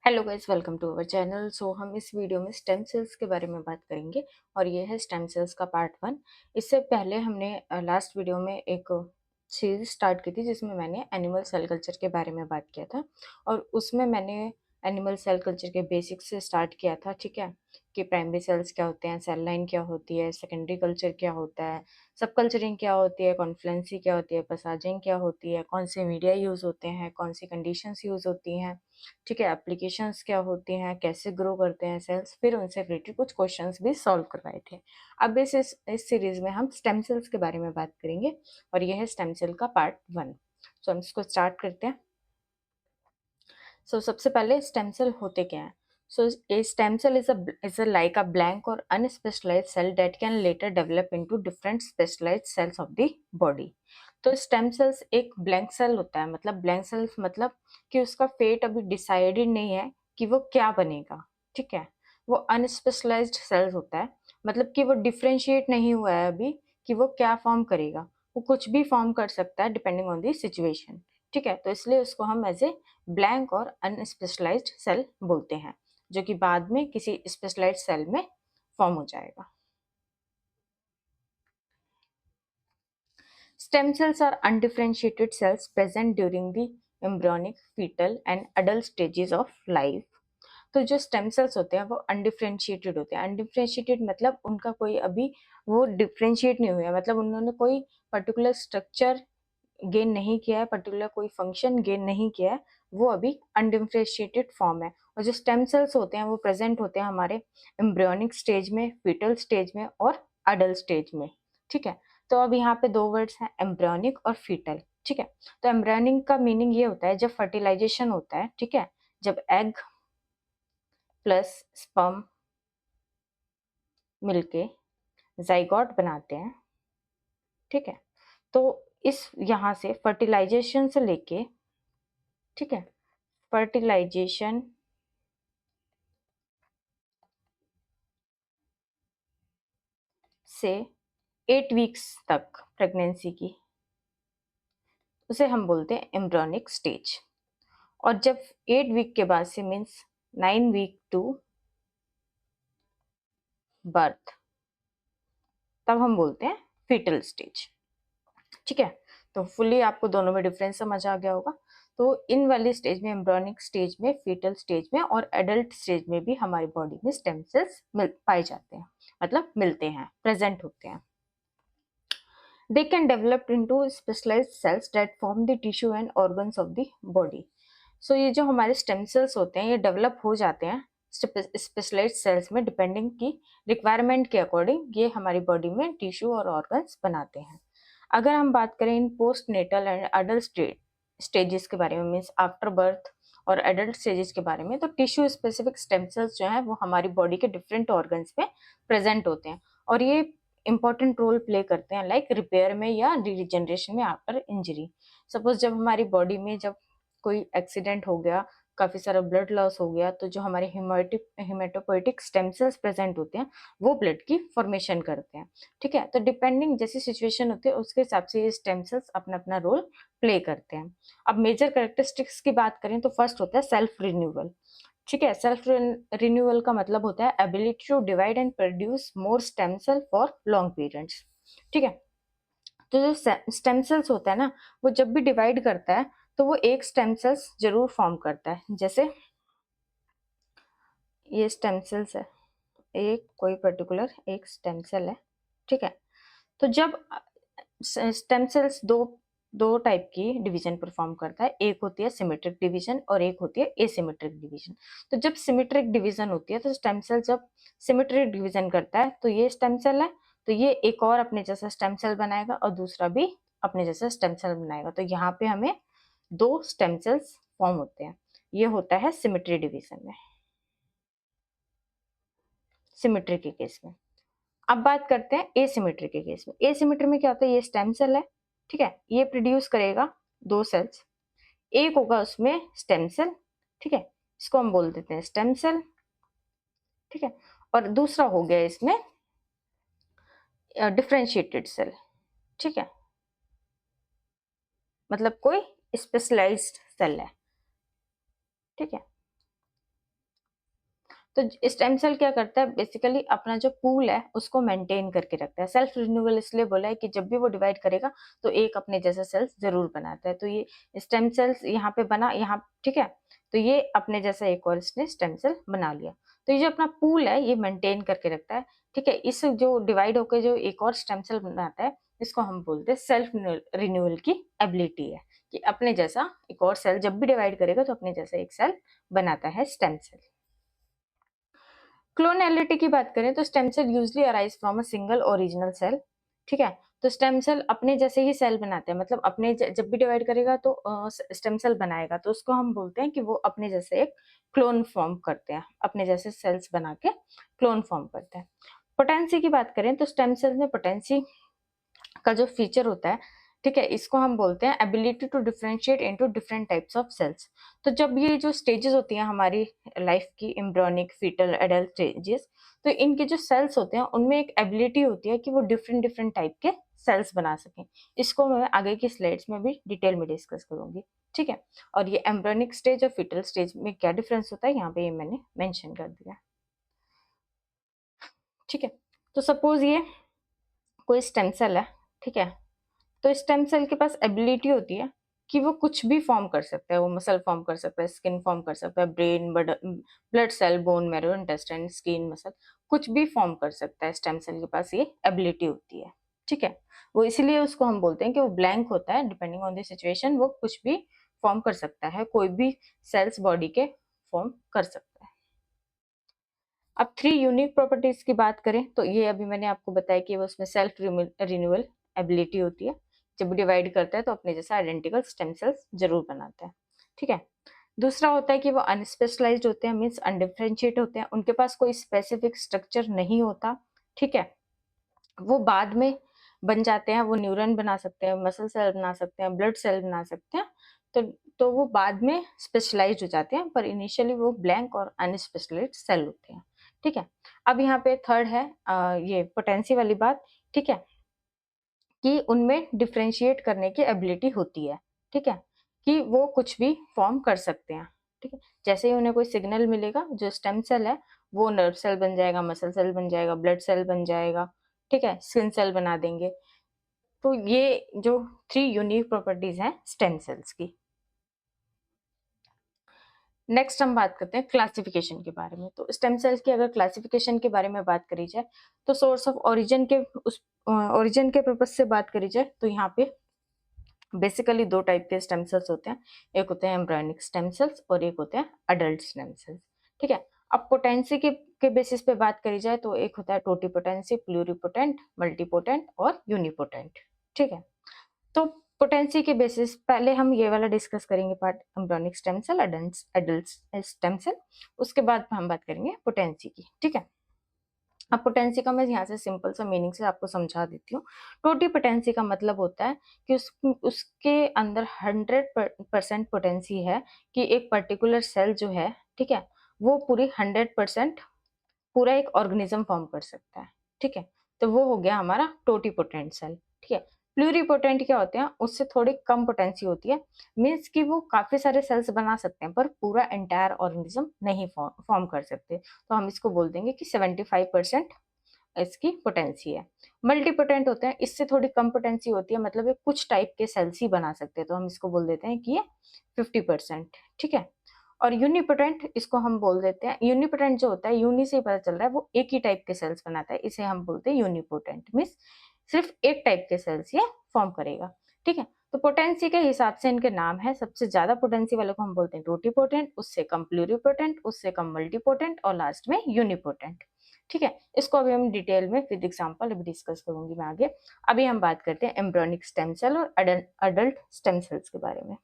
Hello guys, welcome to our channel. हम इस video में स्टेम सेल्स के बारे में बात करेंगे और ये है स्टेम सेल्स का पार्ट 1। इससे पहले हमने लास्ट वीडियो में एक सीरीज स्टार्ट की थी जिसमें मैंने एनिमल सेल कल्चर के बारे में बात किया था और उसमें मैंने एनिमल सेल कल्चर के बेसिक्स से स्टार्ट किया था। ठीक है, कि प्राइमरी सेल्स क्या होते हैं, सेल लाइन क्या होती है, सेकेंडरी कल्चर क्या होता है, सब कल्चरिंग क्या होती है, कॉन्फ्लुएंसी क्या होती है, पसाजिंग क्या होती है, कौन से मीडिया यूज़ होते हैं, कौन सी कंडीशंस यूज़ होती हैं, ठीक है, एप्लीकेशंस क्या होती हैं, कैसे ग्रो करते हैं सेल्स, फिर उनसे रिलेटेड कुछ क्वेश्चंस भी सॉल्व करवाए थे। अब इस सीरीज में हम स्टेम सेल्स के बारे में बात करेंगे और यह है स्टेम सेल का पार्ट 1। हम इसको स्टार्ट करते हैं। सबसे पहले स्टेम सेल होते क्या हैं? A stem cell is a like a blank or unspecialized cell that can later develop into different specialized cells of the body। तो स्टेम सेल्स एक ब्लैंक सेल होता है, मतलब ब्लैंक सेल्स मतलब कि उसका फेट अभी डिसाइडेड नहीं है कि वो क्या बनेगा। ठीक है, वो अनस्पेशलाइज्ड सेल्स होता है, मतलब कि वो डिफ्रेंशिएट नहीं हुआ है अभी कि वो क्या फॉर्म करेगा। वो कुछ भी फॉर्म कर सकता है डिपेंडिंग ऑन द सिचुएशन। ठीक है, तो इसलिए उसको हम एज ए ब्लैंक और अनस्पेशलाइज्ड सेल बोलते हैं, जो कि बाद में किसी स्पेशलाइज्ड सेल में फॉर्म हो जाएगा। Stem cells are undifferentiated cells present during the embryonic, fetal and adult stages of life। तो जो स्टेम सेल्स होते हैं वो अनडिफ्रेंशिएटेड होते हैं। अनडिफ्रेंशिएटेड मतलब उनका कोई अभी वो डिफ्रेंशिएट नहीं हुआ है, मतलब उन्होंने कोई पर्टिकुलर स्ट्रक्चर गेन नहीं किया है, पर्टिकुलर कोई फंक्शन गेन नहीं किया है, वो अभी अनडिफ्रेंशिएटेड फॉर्म है। और जो स्टेम सेल्स होते हैं वो प्रेजेंट होते हैं हमारे एम्ब्रियोनिक स्टेज में, फीटल स्टेज में और अडल्ट स्टेज में। ठीक है, तो अब यहाँ पे दो वर्ड्स हैं, एम्ब्रियोनिक और फीटल। ठीक है, तो एम्ब्रियोनिक का मीनिंग ये होता है जब फर्टिलाइजेशन होता है। ठीक है, जब एग प्लस स्पर्म मिलके जाइगोट बनाते हैं। ठीक है, तो इस यहाँ से फर्टिलाइजेशन से लेके, ठीक है, फर्टिलाइजेशन से 8 वीक्स तक प्रेगनेंसी की, उसे हम बोलते हैं एम्ब्रियोनिक स्टेज। और जब 8 वीक के बाद से मीन्स 9 वीक टू बर्थ, तब हम बोलते हैं फीटल स्टेज। ठीक है, तो फुल्ली आपको दोनों में डिफरेंस समझ आ गया होगा। तो इन वाली स्टेज में, एम्ब्रियोनिक स्टेज में, फीटल स्टेज में और एडल्ट स्टेज में भी हमारी बॉडी में स्टेम सेल्स पाए जाते हैं, मतलब मिलते हैं, प्रेजेंट होते हैं। They can develop into specialized cells that form the tissue and organs of the body। ये जो हमारे स्टेम सेल्स होते हैं ये डेवलप हो जाते हैं स्पेशलाइज्ड सेल्स में, डिपेंडिंग की रिक्वायरमेंट के अकॉर्डिंग ये हमारी बॉडी में टिश्यू और ऑर्गन्स बनाते हैं। अगर हम बात करें इन postnatal and adult stages के बारे में, मीन्स आफ्टर बर्थ और एडल्ट स्टेजेस के बारे में, तो टिश्यू स्पेसिफिक स्टेम सेल्स जो है वो हमारी बॉडी के डिफरेंट ऑर्गन्स में प्रेजेंट होते हैं और ये इंपॉर्टेंट रोल प्ले करते हैं, लाइक रिपेयर में या रीजनरेशन में आफ्टर इंजरी। सपोज जब हमारी बॉडी में जब कोई एक्सीडेंट हो गया, काफी सारा ब्लड लॉस हो गया, तो जो हमारे हिमेटोपोइटिक स्टेम सेल्स प्रेजेंट होते हैं वो ब्लड की फॉर्मेशन करते हैं। ठीक है, तो डिपेंडिंग जैसी सिचुएशन होती है उसके हिसाब से ये स्टेम सेल्स अपना अपना रोल प्ले करते हैं। अब मेजर कैरेक्टरिस्टिक्स की बात करें तो फर्स्ट होता है सेल्फ रिन्यूअल। ठीक है, सेल्फ रिन्यूअल का मतलब होता है ability to divide and produce more stem cell for long periods. ठीक है, तो जो स्टेम सेल्स होता है ना, वो जब भी डिवाइड करता है तो वो एक स्टेम सेल्स जरूर फॉर्म करता है। जैसे ये स्टेम सेल्स है, एक कोई पर्टिकुलर एक स्टेम सेल है। ठीक है, तो जब स्टेम सेल्स दो दो टाइप की डिवीजन परफॉर्म करता है, एक होती है सिमेट्रिक डिवीजन और एक होती है एसिमेट्रिक डिवीजन। तो जब सिमेट्रिक डिवीजन होती है तो स्टेम सेल जब सिमेट्रिक डिवीजन करता है तो ये स्टेम सेल है, तो ये एक और अपने जैसा स्टेम सेल बनाएगा और दूसरा भी अपने जैसा स्टेम सेल बनाएगा। तो यहाँ पे हमें दो स्टेम सेल्स फॉर्म होते हैं। ये होता है सिमेट्री डिवीजन में, सिमेट्री के केस में। अब बात करते हैं एसिमेट्री के केस में। एसिमेट्री में क्या होता है, ये स्टेम सेल है। ठीक है, ये प्रोड्यूस करेगा दो सेल्स, एक होगा उसमें स्टेम सेल। ठीक है, इसको हम बोल देते हैं स्टेम सेल। ठीक है, और दूसरा हो गया इसमें डिफरेंशिएटेड सेल। ठीक है, मतलब कोई स्पेशलाइज्ड सेल है। ठीक है, तो स्टेम सेल क्या करता है, बेसिकली अपना जो पूल है उसको मेंटेन करके रखता है। सेल्फ रिन्यूअल इसलिए बोला है कि जब भी वो डिवाइड करेगा तो एक अपने जैसा सेल्स जरूर बनाता है। तो ये स्टेम सेल्स यहाँ पे बना, यहाँ ठीक है, तो ये अपने जैसा एक और इसने स्टेम सेल बना लिया। तो ये जो अपना पूल है ये मेंटेन करके रखता है, ठीक है। इस जो डिवाइड होकर जो एक और स्टेम सेल बनाता है इसको हम बोलते हैं सेल्फ रिन्यूअल की एबिलिटी है, कि अपने जैसा एक और सेल जब भी डिवाइड करेगा तो अपने जैसा एक सेल बनाता है स्टेम सेल। क्लोनैलिटी की बात करें तो stem cell usually arise from a single original cell, ठीक है। तो स्टेम सेल अपने जैसे ही सेल बनाते हैं, मतलब अपने जब भी डिवाइड करेगा तो स्टेम सेल बनाएगा, तो उसको हम बोलते हैं कि वो अपने जैसे एक क्लोन फॉर्म करते हैं, अपने जैसे सेल्स बना के क्लोन फॉर्म करते हैं। पोटेंसी की बात करें तो स्टेम सेल में पोटेंसी का जो फीचर होता है, ठीक है, इसको हम बोलते हैं ability to differentiate into different types of cells. तो जब ये जो स्टेजेस होती हैं हमारी लाइफ की, एम्ब्रियोनिक, फीटल, एडल्ट स्टेजेस, तो इनके जो सेल्स होते हैं उनमें एक एबिलिटी होती है कि वो डिफरेंट डिफरेंट टाइप के सेल्स बना सकें। इसको मैं आगे की स्लाइड्स में भी डिटेल में डिस्कस करूंगी, ठीक है। और ये एम्ब्रियोनिक स्टेज और फीटल स्टेज में क्या डिफरेंस होता है यहाँ पे ये मैंने मेंशन कर दिया, ठीक है। तो सपोज ये कोई स्टेम सेल है, ठीक है, तो स्टेम सेल के पास एबिलिटी होती है कि वो कुछ भी फॉर्म कर सकता है, वो मसल फॉर्म कर सकता है, स्किन फॉर्म कर सकता है, brain, blood cell, bone marrow, intestine, skin, muscle, कुछ भी फॉर्म कर सकता है। स्टेम सेल के पास ये एबिलिटी होती है, ठीक है। वो इसीलिए उसको हम बोलते हैं कि वो ब्लैंक होता है, डिपेंडिंग ऑन द सिचुएशन वो कुछ भी फॉर्म कर सकता है, कोई भी सेल्स बॉडी के फॉर्म कर सकता है। अब 3 यूनिक प्रॉपर्टीज की बात करें तो ये अभी मैंने आपको बताया कि वो उसमें सेल्फ रिन्यूअल एबिलिटी होती है, जब डिवाइड करता है तो अपने जैसा आइडेंटिकल स्टेम सेल्स जरूर बनाता है, ठीक है। दूसरा होता है कि वो अनस्पेशलाइज्ड होते हैं, मीन्स अनडिफरेंशिएट होते हैं, उनके पास कोई स्पेसिफिक स्ट्रक्चर नहीं होता, ठीक है। वो बाद में बन जाते हैं, वो न्यूरॉन बना सकते हैं, मसल सेल बना सकते हैं, ब्लड सेल बना सकते हैं, तो वो बाद में स्पेशलाइज्ड हो जाते हैं, पर इनिशियली वो ब्लैंक और अनस्पेशलाइज्ड सेल होते हैं, ठीक है। अब यहाँ पे थर्ड है ये पोटेंसी वाली बात, ठीक है, कि उनमें डिफरेंशिएट करने की एबिलिटी होती है, ठीक है, कि वो कुछ भी फॉर्म कर सकते हैं, ठीक है। जैसे ही उन्हें कोई सिग्नल मिलेगा, जो स्टेम सेल है वो नर्व सेल बन जाएगा, मसल सेल बन जाएगा, ब्लड सेल बन जाएगा, ठीक है, स्किन सेल बना देंगे। तो ये जो 3 यूनिक प्रॉपर्टीज हैं स्टेम सेल्स की। नेक्स्ट हम बात करते हैं क्लासिफिकेशन के बारे में। तो स्टेम सेल्स की अगर क्लासिफिकेशन के बारे में बात करी जाए तो सोर्स ऑफ ओरिजिन के उस ओरिजिन के पर्पज से बात करी जाए तो यहाँ पे बेसिकली 2 टाइप के स्टेम सेल्स होते हैं, एक होते हैं एम्ब्रियोनिक स्टेम सेल्स और एक होते हैं अडल्ट स्टेम सेल्स, ठीक है। अब पोटेंसी के बेसिस पे बात करी जाए तो एक होता है टोटिपोटेंसी, प्लूरिपोटेंट, मल्टीपोटेंट और यूनिपोटेंट, ठीक है। तो पोटेंसी के बेसिस पहले हम ये वाला डिस्कस करेंगे part, embryonic stem cell, adult stem cell, उसके बाद हम बात करेंगे पोटेंसी की, ठीक है। अब पोटेंसी का मैं यहाँ से सिंपल सा मीनिंग से आपको समझा देती हूँ। टोटी पोटेंसी का मतलब होता है कि उसके अंदर 100% पोटेंसी है कि एक पर्टिकुलर सेल जो है, ठीक है, वो पूरी 100% पूरा एक ऑर्गेनिज्म फॉर्म कर सकता है, ठीक है। तो वो हो गया हमारा टोटीपोटेंट सेल, ठीक है। प्लूरीपोटेंट क्या होते हैं, उससे थोड़ी कम पोटेंसी होती है, मीन्स कि वो काफी सारे सेल्स बना सकते हैं पर पूरा एंटायर ऑर्गेनिज्म नहीं फॉर्म कर सकते, तो हम इसको बोल देंगे कि 75% इसकी पोटेंसी है। मल्टीपोटेंट होते हैं, इससे थोड़ी कम पोटेंसी होती है, मतलब ये कुछ टाइप के सेल्स ही बना सकते हैं, तो हम इसको बोल देते हैं कि ये 50%, ठीक है। और यूनिपोटेंट इसको हम बोल देते हैं, यूनिपोटेंट जो होता है, यूनि से ही पता चल रहा है, वो एक ही टाइप के सेल्स बनाता है, इसे हम बोलते हैं यूनिपोटेंट, मीन्स सिर्फ एक टाइप के सेल्स ये फॉर्म करेगा, ठीक है। तो पोटेंसी के हिसाब से इनके नाम है, सबसे ज्यादा पोटेंसी वाले को हम बोलते हैं टोटीपोटेंट, उससे कम प्लूरिपोटेंट, उससे कम मल्टीपोटेंट और लास्ट में यूनिपोटेंट, ठीक है। इसको अभी हम डिटेल में विद एग्जांपल अभी डिस्कस करूंगी मैं आगे। अभी हम बात करते हैं एम्ब्रियोनिक स्टेम सेल और अडल्ट स्टेम सेल्स के बारे में।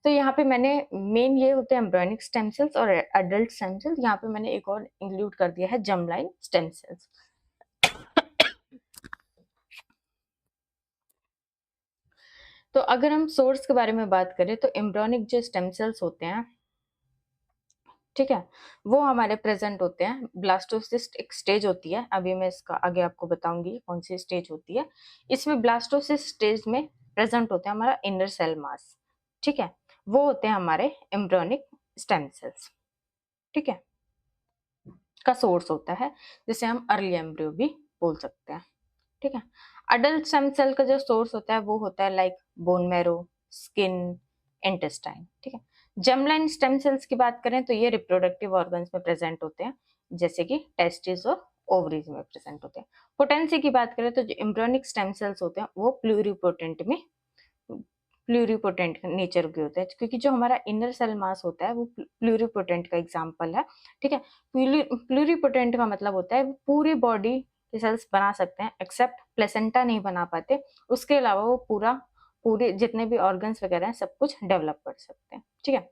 तो यहाँ पे मैंने मेन ये होते हैं एम्ब्रियोनिक स्टेम सेल्स और एडल्ट स्टेम सेल्स, यहाँ पे मैंने एक और इंक्लूड कर दिया है जर्मलाइन स्टेम सेल्स। तो अगर हम सोर्स के बारे में बात करें तो एम्ब्रियोनिक जो स्टेम सेल्स होते हैं, ठीक है, वो हमारे प्रेजेंट होते हैं, ब्लास्टोसिस्ट एक स्टेज होती है, अभी मैं इसका आगे आपको बताऊंगी कौन सी स्टेज होती है। इसमें ब्लास्टोसिस्ट स्टेज में प्रेजेंट होते हैं हमारा इनर सेल मास, ठीक है, वो होते हैं हमारे एम्ब्रियोनिक स्टेम सेल्स, ठीक है। का सोर्स होता है, जिसे हम अर्ली एम्ब्रियो भी बोल सकते हैं। ठीक है। अडल्ट स्टेम सेल का जो सोर्स होता है वो होता है like bone marrow, skin, intestine. ठीक है। जर्मलाइन स्टेम सेल्स की बात करें तो ये रिप्रोडक्टिव ऑर्गन्स में प्रेजेंट होते हैं, जैसे कि टेस्टिस और ओवरीज में प्रेजेंट होते हैं। पोटेंसी की बात करें तो जो एम्ब्रियोनिक स्टेम सेल्स होते हैं वो प्लूरिपोटेंट नेचर के होते हैं, क्योंकि जो हमारा इनर सेल मास होता है वो प्लूरिपोटेंट का एग्जाम्पल है। ठीक है। प्लूरिपोटेंट का मतलब होता है वो पूरी बॉडी के सेल्स बना सकते हैं, एक्सेप्ट प्लेसेंटा नहीं बना पाते। उसके अलावा वो पूरे जितने भी ऑर्गन्स वगैरह हैं सब कुछ डेवलप कर सकते हैं। ठीक है।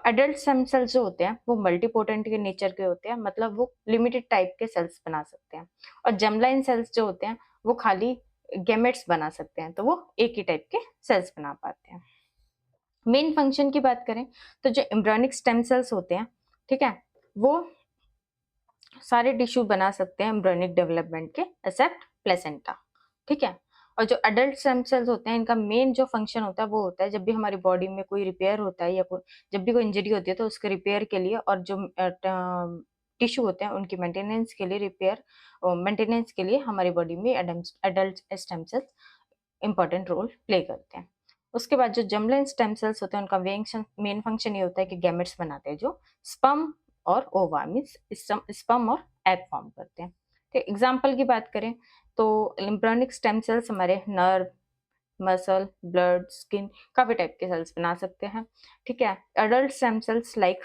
एडल्ट स्टेम सेल्स जो होते हैं वो मल्टीपोटेंट के नेचर के होते हैं, मतलब वो लिमिटेड टाइप के सेल्स बना सकते हैं। और जर्मलाइन सेल्स जो होते हैं वो खाली गैमेट्स बना सकते हैं, तो वो एक ही टाइप के सेल्स बना पाते हैं। मेन फंक्शन की बात करें तो जो एम्ब्रियोनिक स्टेम सेल्स होते हैं, ठीक है, वो सारे टिश्यू बना सकते हैं एम्ब्रियोनिक डेवलपमेंट के, एक्सेप्ट प्लेसेंटा। ठीक है। और जो अडल्ट स्टेम सेल्स होते हैं इनका मेन जो फंक्शन होता है वो होता है जब भी हमारी बॉडी में कोई रिपेयर होता है या जब भी कोई इंजरी होती है तो उसके रिपेयर के लिए, और जो टिश्यू होते हैं उनकी मेंटेनेंस के लिए हमारी बॉडी में adult stem cells important role play करते हैं। उसके बाद जो जर्मलाइन स्टेम सेल्स होते हैं उनका मेन फंक्शन ये होता है कि गैमेट्स बनाते हैं जो स्पर्म और ओवा मीन्स स्पर्म और एग फॉर्म करते हैं। तो एग्जाम्पल की बात करें तो एम्ब्रियोनिक स्टेम सेल्स हमारे नर्व, मसल, ब्लड, स्किन काफी टाइप के सेल्स बना सकते हैं। ठीक है। Adult stem cells like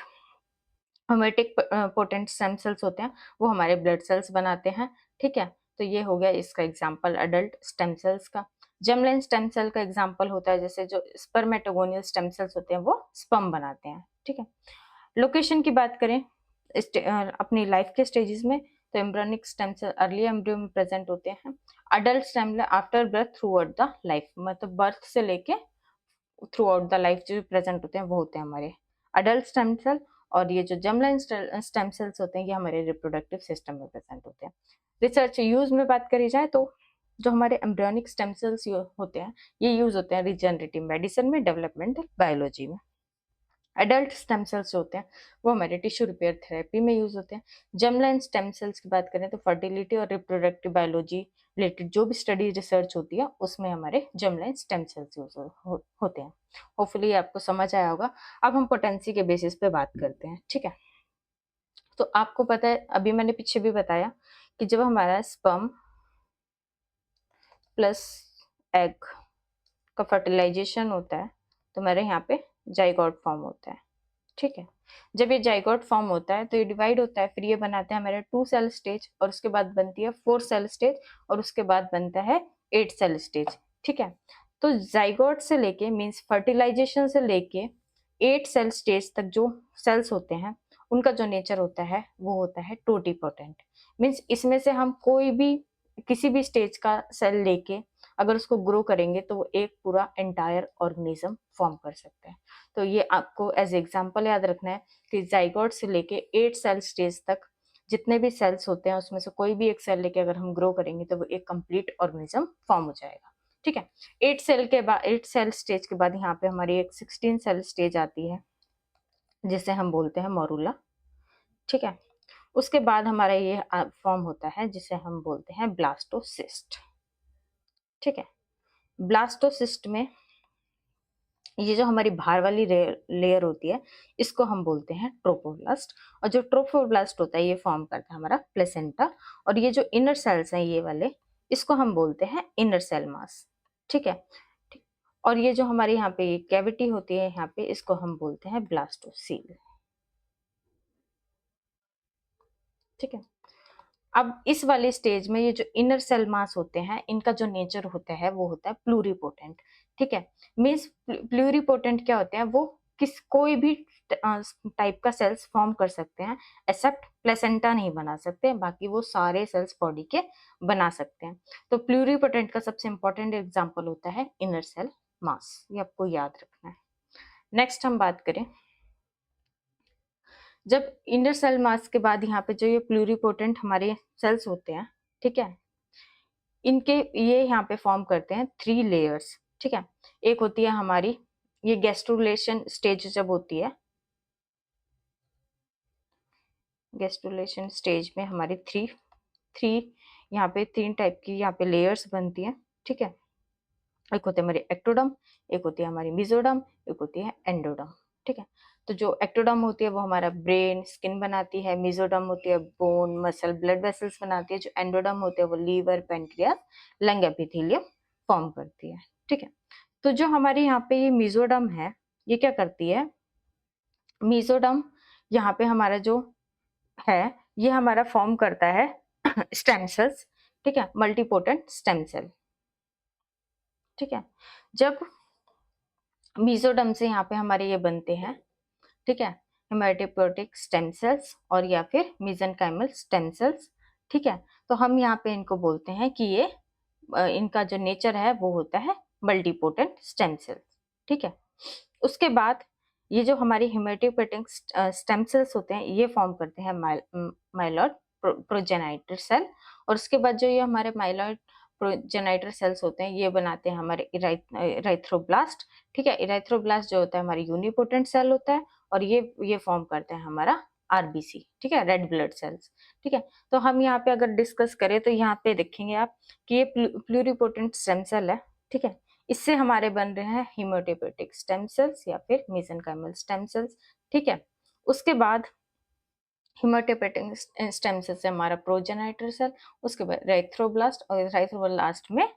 hematic potent stem cells होते हैं वो हमारे ब्लड सेल्स बनाते हैं। ठीक है। तो ये हो गया इसका एग्जाम्पल अडल्ट स्टेम सेल्स का। जर्मलाइन स्टेम सेल का एग्जाम्पल होता है जैसे जो स्पर्मेटोगोनियल स्टेम सेल्स होते हैं वो स्पर्म बनाते हैं। ठीक है। लोकेशन की बात करें अपनी लाइफ के स्टेजेस में तो embryonic stem cell early embryo में प्रेजेंट होते हैं। Adult stem cell after birth throughout the life, मतलब बर्थ से लेके थ्रू आउट द लाइफ जो प्रेजेंट होते हैं वो होते हैं हमारे अडल्ट स्टेम सेल। और ये जो जर्मलाइन स्टेम सेल्स होते हैं ये हमारे रिप्रोडक्टिव सिस्टम में प्रेजेंट होते हैं। रिसर्च यूज में बात करी जाए तो जो हमारे एम्ब्रियोनिक स्टेम सेल्स होते हैं ये यूज होते हैं रिजेनरेटिव मेडिसिन में, डेवलपमेंटल बायोलॉजी में। एडल्ट स्टेम सेल्स होते हैं वो हमारे टिश्यू रिपेयर थेरेपी में यूज होते हैं। जर्मलाइन स्टेम सेल्स की बात करें तो फर्टिलिटी और रिप्रोडक्टिव बायोलॉजी रिलेटेड जो भी स्टडी रिसर्च होती है उसमें हमारे जर्मलाइन स्टेम सेल्स यूज होते हैं। होपफुली आपको समझ आया होगा। अब हम पोटेंसी के बेसिस पे बात करते हैं। ठीक है। तो आपको पता है अभी मैंने पीछे भी बताया कि जब हमारा स्पर्म प्लस एग का फर्टिलाइजेशन होता है तो हमारे यहाँ पे जाइगोट फॉर्म होता है। ठीक है। जब ये जाइगोट फॉर्म होता है तो ये डिवाइड होता है, फिर ये बनाते हैं हमारे 2 सेल स्टेज, और उसके बाद बनती है 4 सेल स्टेज, और उसके बाद बनता है 8 सेल स्टेज। ठीक है। तो जाइगोट से लेके मींस फर्टिलाइजेशन से लेके 8 सेल स्टेज तक जो सेल्स होते हैं उनका जो नेचर होता है वो होता है टोटीपोटेंट। मींस इसमें से हम कोई भी किसी भी स्टेज का सेल लेके अगर उसको ग्रो करेंगे तो वो एक पूरा एंटायर ऑर्गेनिज्म फॉर्म कर सकते हैं। तो ये आपको एज एग्जांपल याद रखना है कि जाइगोट से लेके 8 सेल स्टेज तक जितने भी सेल्स होते हैं उसमें से कोई भी एक सेल लेके अगर हम ग्रो करेंगे तो वो एक कंप्लीट ऑर्गेनिज्म फॉर्म हो जाएगा। ठीक है। 8 सेल स्टेज के बाद यहाँ पे हमारी एक 16 सेल स्टेज आती है जिसे हम बोलते हैं मोरूला। ठीक है। उसके बाद हमारा ये फॉर्म होता है जिसे हम बोलते हैं ब्लास्टोसिस्ट। ठीक है। ब्लास्टोसिस्ट में ये जो हमारी बाहर वाली लेयर होती है इसको हम बोलते हैं ट्रोफोब्लास्ट, और जो ट्रोफोब्लास्ट होता है ये फॉर्म करता है हमारा प्लेसेंटा, और ये जो इनर सेल्स हैं ये वाले इसको हम बोलते हैं इनर सेल मास। ठीक है। ठीक। और ये जो हमारे यहाँ पे कैविटी होती है यहाँ पे इसको हम बोलते हैं ब्लास्टोसील। ठीक है। अब इस वाले स्टेज में ये जो इनर सेल मास होते हैं इनका जो नेचर होता है वो होता है प्लूरिपोटेंट। ठीक है। मीन्स प्लूरिपोटेंट क्या होते हैं, वो कोई भी टाइप का सेल्स फॉर्म कर सकते हैं, एक्सेप्ट प्लेसेंटा नहीं बना सकते, बाकी वो सारे सेल्स बॉडी के बना सकते हैं। तो प्लूरिपोटेंट का सबसे इंपॉर्टेंट एग्जाम्पल होता है इनर सेल मास, ये आपको याद रखना है। नेक्स्ट हम बात करें जब इनर सेल मास के बाद यहाँ पे जो ये प्लूरिपोटेंट हमारे सेल्स होते हैं, ठीक है, इनके ये यहाँ पे फॉर्म करते हैं 3 लेयर्स। ठीक है। एक होती है हमारी ये गैस्ट्रुलेशन स्टेज जब होती है, गैस्ट्रुलेशन स्टेज में हमारी थ्री यहाँ पे 3 टाइप की यहाँ पे लेयर्स बनती हैं, ठीक है। एक होती है हमारी एक्टोडर्म, एक होती है हमारी मेसोडर्म, एक होती है एंडोडर्म, ठीक है। तो जो एक्टोडर्म होती है वो हमारा ब्रेन स्किन बनाती है, मेसोडर्म होती है बोन मसल ब्लड वेसल्स बनाती है, जो एंडोडर्म होते हैं वो liver pancreas lung epithelium form करती है, ठीक है। तो जो हमारी यहाँ पे ये मेसोडर्म है, ये क्या करती है, मेसोडर्म यहाँ पे हमारा जो है ये हमारा फॉर्म करता है स्टेम सेल्स, ठीक है, मल्टीपोटेंट स्टेम सेल, ठीक है। जब मेसोडर्म से यहाँ पे हमारे ये बनते हैं, ठीक है, हेमेटोपोएटिक स्टेम सेल्स और या फिर मेसेनकाइमल स्टेम सेल्स, ठीक है। तो हम यहाँ पे इनको बोलते हैं कि ये इनका जो नेचर है वो होता है मल्टीपोटेंट स्टेम सेल्स, ठीक है। उसके बाद ये जो हमारी हेमेटोपोएटिक स्टेम सेल्स होते हैं ये फॉर्म करते हैं माइलॉइड प्रोजेनाइटर सेल, और उसके बाद जो ये हमारे माइलॉइड प्रोजेनाइटर सेल्स होते हैं ये बनाते हैं हमारे इराइथ्रोब्लास्ट, ठीक है। इराइथ्रोब्लास्ट जो होता है हमारी यूनिपोटेंट सेल होता है, और ये फॉर्म करते हैं हमारा आरबीसी, ठीक है, रेड ब्लड सेल्स, ठीक है। तो हम यहाँ पे अगर डिस्कस करें तो यहाँ पे देखेंगे आप कि ये प्लूरिपोटेंट स्टेम सेल है, ठीक है। इससे हमारे बन रहे हैं हेमेटोपोएटिक स्टेम सेल्स या फिर मेसेनकाइमल स्टेम सेल्स, ठीक है। उसके बाद हेमेटोपोएटिक स्टेम सेल से हमारा प्रोजेनाइटर सेल, उसके बाद इराइथ्रोब्लास्ट, और इराइथ्रोब्लास्ट में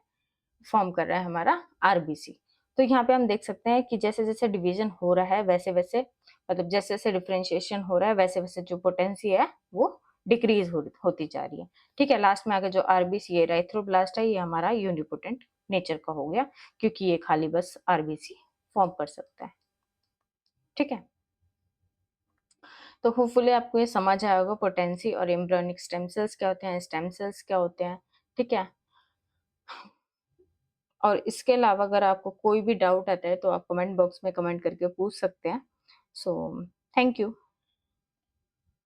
फॉर्म कर रहा है हमारा आरबीसी। तो यहाँ पे हम देख सकते हैं कि जैसे जैसे डिवीजन हो रहा है वैसे वैसे, मतलब जैसे जैसे डिफरेंशिएशन हो रहा है वैसे वैसे जो पोटेंसी है वो डिक्रीज होती जा रही है, ठीक है। लास्ट में आगे जो आरबीसी है इराइथ्रोब्लास्ट है ये हमारा यूनिपोटेंट नेचर का हो गया, क्योंकि ये खाली बस आरबीसी फॉर्म कर सकता है, ठीक है। तो होपफुली आपको ये समझ आया होगा पोटेंसी और एम्ब्रियोनिक स्टेम सेल्स क्या होते हैं, स्टेम सेल्स क्या होते हैं, ठीक है। और इसके अलावा अगर आपको कोई भी डाउट आता है तो आप कमेंट बॉक्स में कमेंट करके पूछ सकते हैं। So thank you.